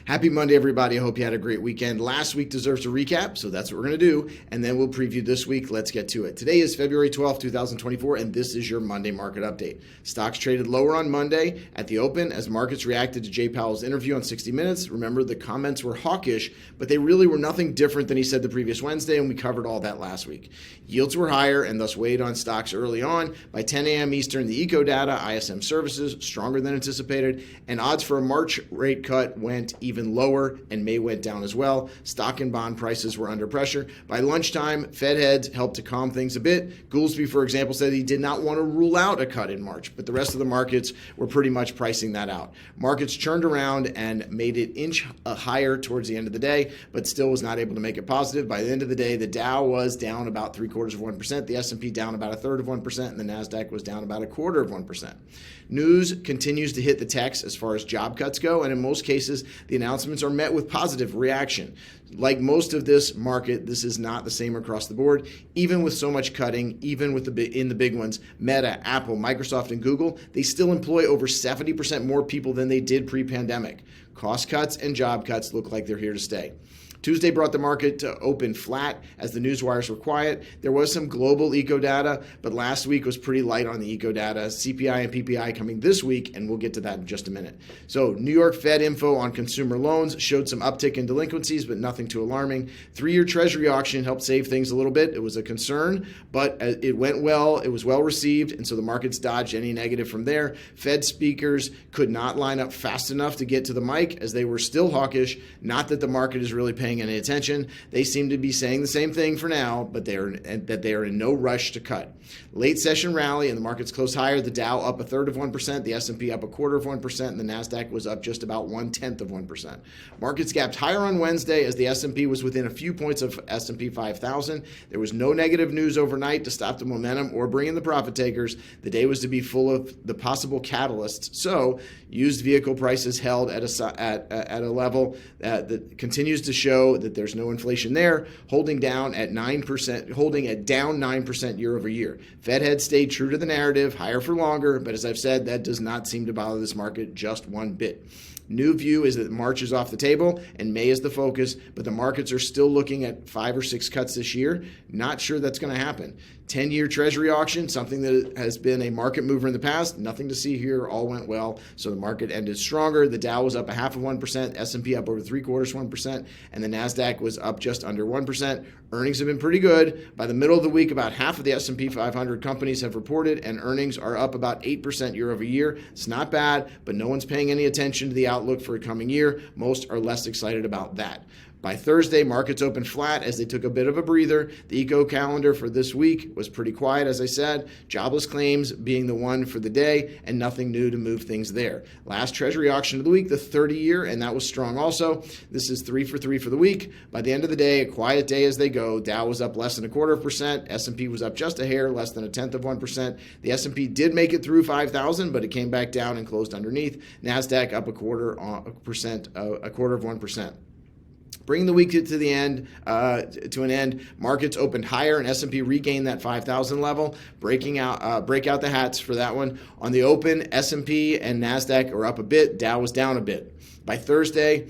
Happy Monday, everybody. I hope you had a great weekend. Last week deserves a recap, so that's what we're going to do, and then we'll preview this week. Let's get to it. Today is February 12th, 2024, and this is your Monday market update. Stocks traded lower on Monday at the open as markets reacted to Jay Powell's interview on 60 Minutes. Remember, the comments were hawkish, but they really were nothing different than he said the previous Wednesday, and we covered all that last week. Yields were higher and thus weighed on stocks early on. By 10 a.m. Eastern, the Eco data, ISM services, stronger than anticipated, and odds for a March rate cut went even lower, and May went down as well. Stock and bond prices were under pressure. By lunchtime, Fed heads helped to calm things a bit. Goolsbee, for example, said he did not want to rule out a cut in March, but the rest of the markets were pretty much pricing that out. Markets churned around and made it inch higher towards the end of the day, but still was not able to make it positive. By the end of the day, the Dow was down about 0.75%, the S&P down about 1/3%, and the NASDAQ was down about 1/4%. News continues to hit the text as far as job cuts go, and in most cases, the announcements are met with positive reaction. Like most of this market, this is not the same across the board. Even with so much cutting, even with in the big ones, Meta, Apple, Microsoft, and Google, they still employ over 70% more people than they did pre-pandemic. Cost cuts and job cuts look like they're here to stay. Tuesday brought the market to open flat as the news wires were quiet. There was some global eco data, but last week was pretty light on the eco data. CPI and PPI coming this week, and we'll get to that in just a minute. So New York Fed info on consumer loans showed some uptick in delinquencies, but nothing too alarming. 3-year Treasury auction helped save things a little bit. It was a concern, but it went well. It was well received, and so the markets dodged any negative from there. Fed speakers could not line up fast enough to get to the mic as they were still hawkish. Not that the market is really paying any attention. They seem to be saying the same thing for now, but they are in no rush to cut. Late session rally and the markets closed higher. The Dow up 1/3%, the S&P up 1/4%, and the NASDAQ was up just about 0.1%. Markets gapped higher on Wednesday as the S&P was within a few points of S&P 5,000. There was no negative news overnight to stop the momentum or bring in the profit takers. The day was to be full of the possible catalysts. So used vehicle prices held at a level that continues to show that there's no inflation there, holding down at 9%, holding at down 9% year over year. Fed heads stayed true to the narrative, higher for longer, but as I've said, that does not seem to bother this market just one bit. New view is that March is off the table and May is the focus, but the markets are still looking at 5 or 6 cuts this year. Not sure that's going to happen. 10-year Treasury auction, something that has been a market mover in the past. Nothing to see here. All went well, so the market ended stronger. The Dow was up 0.5%, S&P up over 0.75%, and the NASDAQ was up just under 1%. Earnings have been pretty good. By the middle of the week, about half of the S&P 500 companies have reported, and earnings are up about 8% year over year. It's not bad, but no one's paying any attention to the outlook for a coming year. Most are less excited about that. By Thursday, markets opened flat as they took a bit of a breather. The eco calendar for this week was pretty quiet, as I said. Jobless claims being the one for the day, and nothing new to move things there. Last Treasury auction of the week, the 30-year, and that was strong also. This is 3 for 3 for the week. By the end of the day, a quiet day as they go. Dow was up less than 1/4%. S&P was up just a hair, less than 0.1%. The S&P did make it through 5,000, but it came back down and closed underneath. NASDAQ up 1/4%. Bringing the week to an end, markets opened higher and S&P regained that 5,000 level. Break out the hats for that one. On the open, S&P and NASDAQ are up a bit. Dow was down a bit. By Thursday,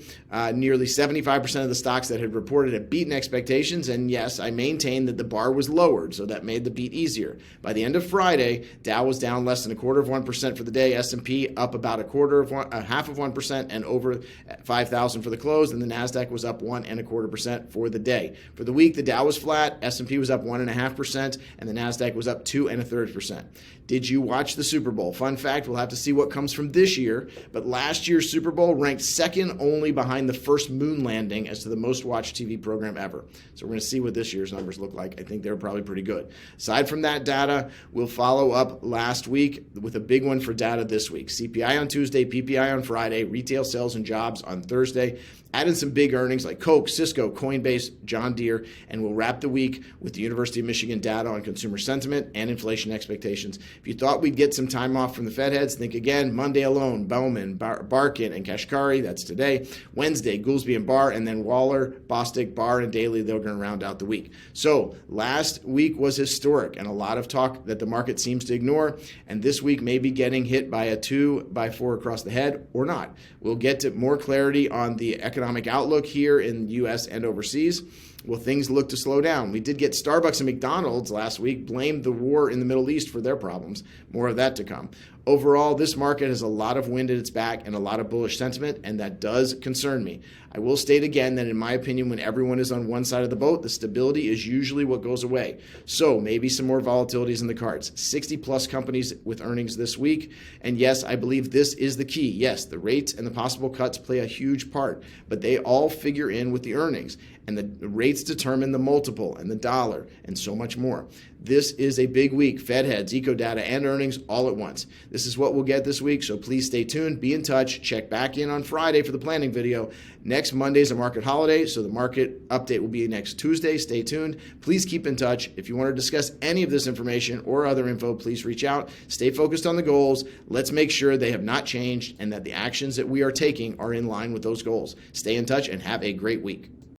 nearly 75% of the stocks that had reported had beaten expectations, and yes, I maintain that the bar was lowered, so that made the beat easier. By the end of Friday, Dow was down less than 1/4% for the day, S&P up about 0.5%, and over 5,000 for the close, and the NASDAQ was up 1.25% for the day. For the week, the Dow was flat, S&P was up 1.5%, and the NASDAQ was up 2.33%. Did you watch the Super Bowl? Fun fact, we'll have to see what comes from this year, but last year's Super Bowl ranked second only behind the first moon landing as to the most watched TV program ever. So we're going to see what this year's numbers look like. I think they're probably pretty good. Aside from that data, we'll follow up last week with a big one for data this week. CPI on Tuesday, PPI on Friday, retail sales and jobs on Thursday. Add in some big earnings like Coke, Cisco, Coinbase, John Deere, and we'll wrap the week with the University of Michigan data on consumer sentiment and inflation expectations. If you thought we'd get some time off from the Fed heads, think again. Monday alone, Bowman, Barkin, and Kashkari Macquarie. That's today. Wednesday, Goolsby and Barr, and then Waller, Bostic, Barr, and Daly. They're going to round out the week. So last week was historic, and a lot of talk that the market seems to ignore. And this week may be getting hit by a 2x4 across the head or not. We'll get to more clarity on the economic outlook here in the U.S. and overseas. Will things look to slow down? We did get Starbucks and McDonald's last week blamed the war in the Middle East for their problems. More of that to come. Overall, this market has a lot of wind at its back and a lot of bullish sentiment, and that does concern me. I will state again that in my opinion, when everyone is on one side of the boat, the stability is usually what goes away. So maybe some more volatilities in the cards. 60 plus companies with earnings this week. And yes, I believe this is the key. Yes, the rates and the possible cuts play a huge part, but they all figure in with the earnings. And the rates determine the multiple and the dollar and so much more. This is a big week. Fed heads, eco data, and earnings all at once. This is what we'll get this week, so please stay tuned, be in touch, check back in on Friday for the planning video. Next Monday is a market holiday, so the market update will be next Tuesday. Stay tuned. Please keep in touch. If you want to discuss any of this information or other info, please reach out. Stay focused on the goals. Let's make sure they have not changed and that the actions that we are taking are in line with those goals. Stay in touch and have a great week.